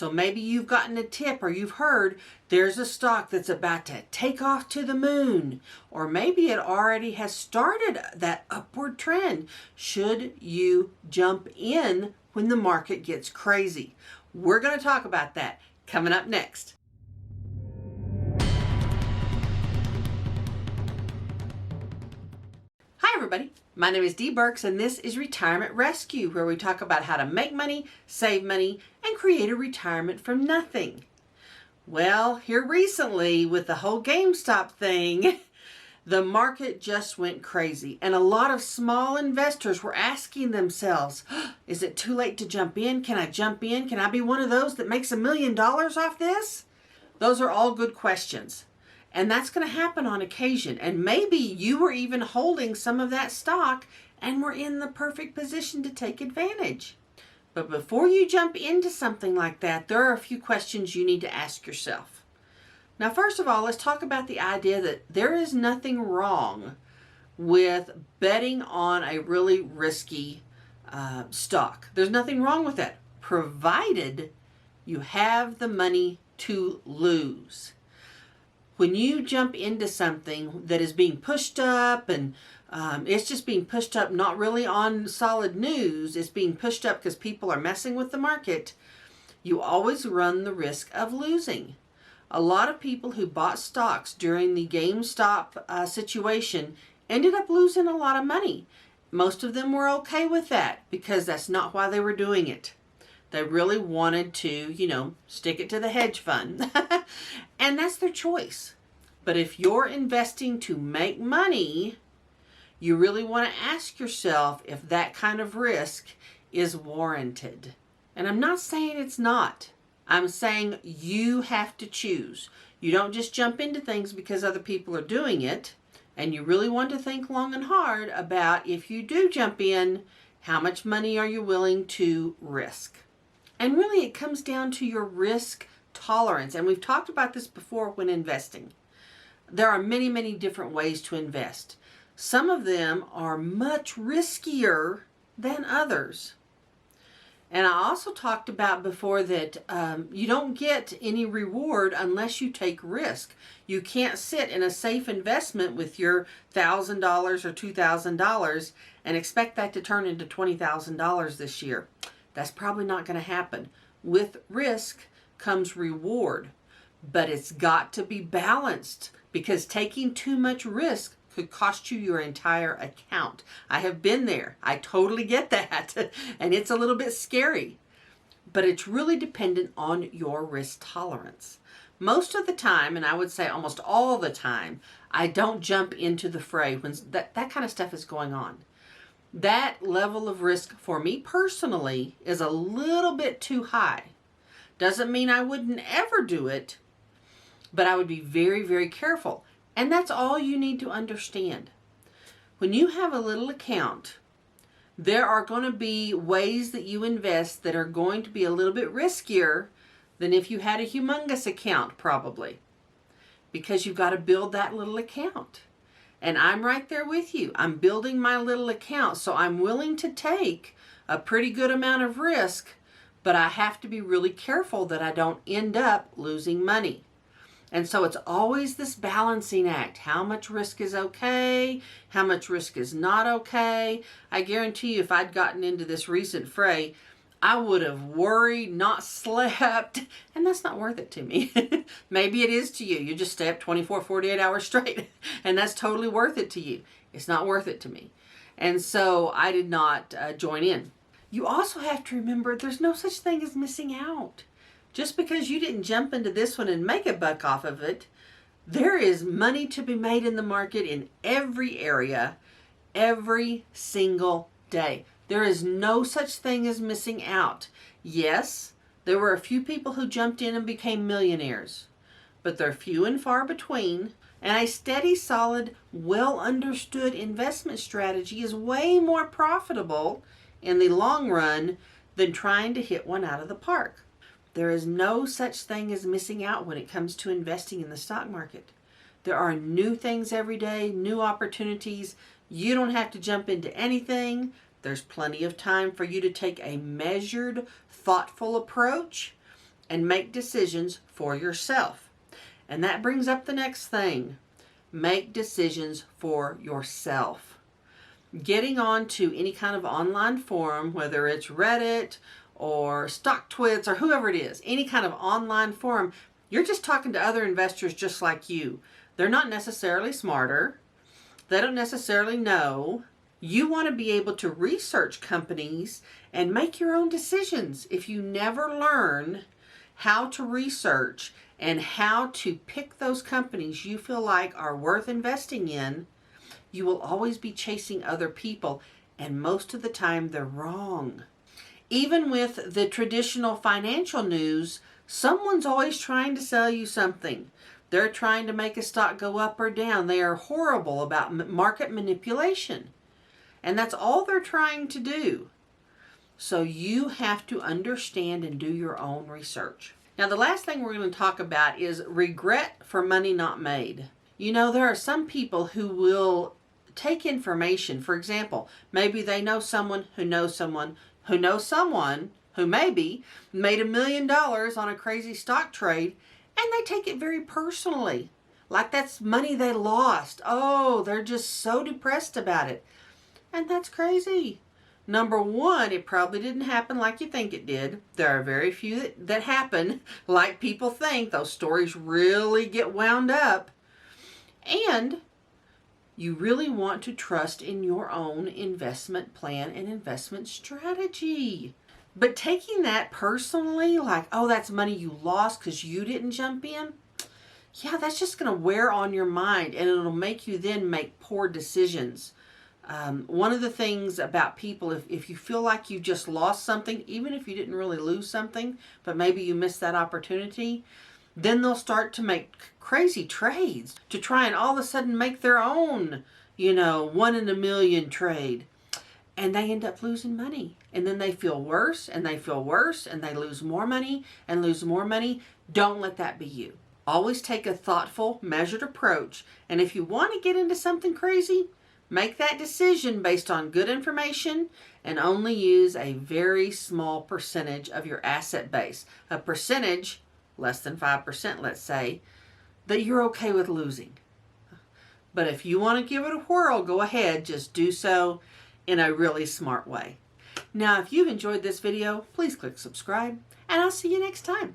So maybe you've gotten a tip or you've heard there's a stock that's about to take off to the moon. Or maybe it already has started that upward trend. Should you jump in when the market gets crazy? We're going to talk about that coming up next. Hi everybody, my name is Dee Burks and this is Retirement Rescue, where we talk about how to make money, save money, and create a retirement from nothing. Well, here recently with the whole GameStop thing, the market just went crazy and a lot of small investors were asking themselves, is it too late to jump in? Can I jump in? Can I be one of those that makes $1 million off this? Those are all good questions. And that's going to happen on occasion. And maybe you were even holding some of that stock and were in the perfect position to take advantage. But before you jump into something like that, there are a few questions you need to ask yourself. Now, first of all, let's talk about the idea that there is nothing wrong with betting on a really risky stock. There's nothing wrong with that, provided you have the money to lose. When you jump into something that is being pushed up and it's just being pushed up not really on solid news, it's being pushed up because people are messing with the market, you always run the risk of losing. A lot of people who bought stocks during the GameStop situation ended up losing a lot of money. Most of them were okay with that because that's not why they were doing it. They really wanted to, stick it to the hedge fund. And that's their choice. But if you're investing to make money, you really want to ask yourself if that kind of risk is warranted. And I'm not saying it's not. I'm saying you have to choose. You don't just jump into things because other people are doing it. And you really want to think long and hard about, if you do jump in, how much money are you willing to risk? And really it comes down to your risk tolerance. And we've talked about this before when investing. There are many, many different ways to invest. Some of them are much riskier than others. And I also talked about before that you don't get any reward unless you take risk. You can't sit in a safe investment with your $1,000 or $2,000 and expect that to turn into $20,000 this year. That's probably not going to happen. With risk comes reward, but it's got to be balanced because taking too much risk could cost you your entire account. I have been there. I totally get that. And it's a little bit scary, but it's really dependent on your risk tolerance. Most of the time, and I would say almost all the time, I don't jump into the fray when that kind of stuff is going on. That level of risk for me personally is a little bit too high. Doesn't mean I wouldn't ever do it, but I would be very, very careful. And that's all you need to understand. When you have a little account, there are going to be ways that you invest that are going to be a little bit riskier than if you had a humongous account, probably, because you've got to build that little account. And I'm right there with you. I'm building my little account, so I'm willing to take a pretty good amount of risk, but I have to be really careful that I don't end up losing money. And so it's always this balancing act. How much risk is okay? How much risk is not okay? I guarantee you if I'd gotten into this recent fray, I would have worried, not slept, and that's not worth it to me. Maybe it is to you. You just stay up 24, 48 hours straight, and that's totally worth it to you. It's not worth it to me. And so I did not join in. You also have to remember there's no such thing as missing out. Just because you didn't jump into this one and make a buck off of it, there is money to be made in the market in every area, every single day. There is no such thing as missing out. Yes, there were a few people who jumped in and became millionaires, but they're few and far between, and a steady, solid, well-understood investment strategy is way more profitable in the long run than trying to hit one out of the park. There is no such thing as missing out when it comes to investing in the stock market. There are new things every day, new opportunities. You don't have to jump into anything. There's plenty of time for you to take a measured, thoughtful approach and make decisions for yourself. And that brings up the next thing. Make decisions for yourself. Getting on to any kind of online forum, whether it's Reddit or StockTwits or whoever it is, any kind of online forum, you're just talking to other investors just like you. They're not necessarily smarter. They don't necessarily know. You want to be able to research companies and make your own decisions. If you never learn how to research and how to pick those companies you feel like are worth investing in, you will always be chasing other people, and most of the time they're wrong. Even with the traditional financial news, someone's always trying to sell you something. They're trying to make a stock go up or down. They are horrible about market manipulation. And that's all they're trying to do. So you have to understand and do your own research. Now, the last thing we're going to talk about is regret for money not made. You know, there are some people who will take information. For example, maybe they know someone who knows someone who knows someone who maybe made $1 million on a crazy stock trade, and they take it very personally. Like that's money they lost. Oh, they're just so depressed about it. And that's crazy. Number one, it probably didn't happen like you think it did. There are very few that happen like people think. Those stories really get wound up. And you really want to trust in your own investment plan and investment strategy. But taking that personally, like, oh, that's money you lost because you didn't jump in, yeah, that's just going to wear on your mind, and it'll make you then make poor decisions. One of the things about people, if you feel like you just lost something, even if you didn't really lose something, but maybe you missed that opportunity, then they'll start to make crazy trades to try and all of a sudden make their own, 1 in a million trade. And they end up losing money. And then they feel worse, and they feel worse, and they lose more money and lose more money. Don't let that be you. Always take a thoughtful, measured approach. And if you want to get into something crazy, make that decision based on good information and only use a very small percentage of your asset base. A percentage, less than 5%, let's say, that you're okay with losing. But if you want to give it a whirl, go ahead. Just do so in a really smart way. Now, if you've enjoyed this video, please click subscribe, and I'll see you next time.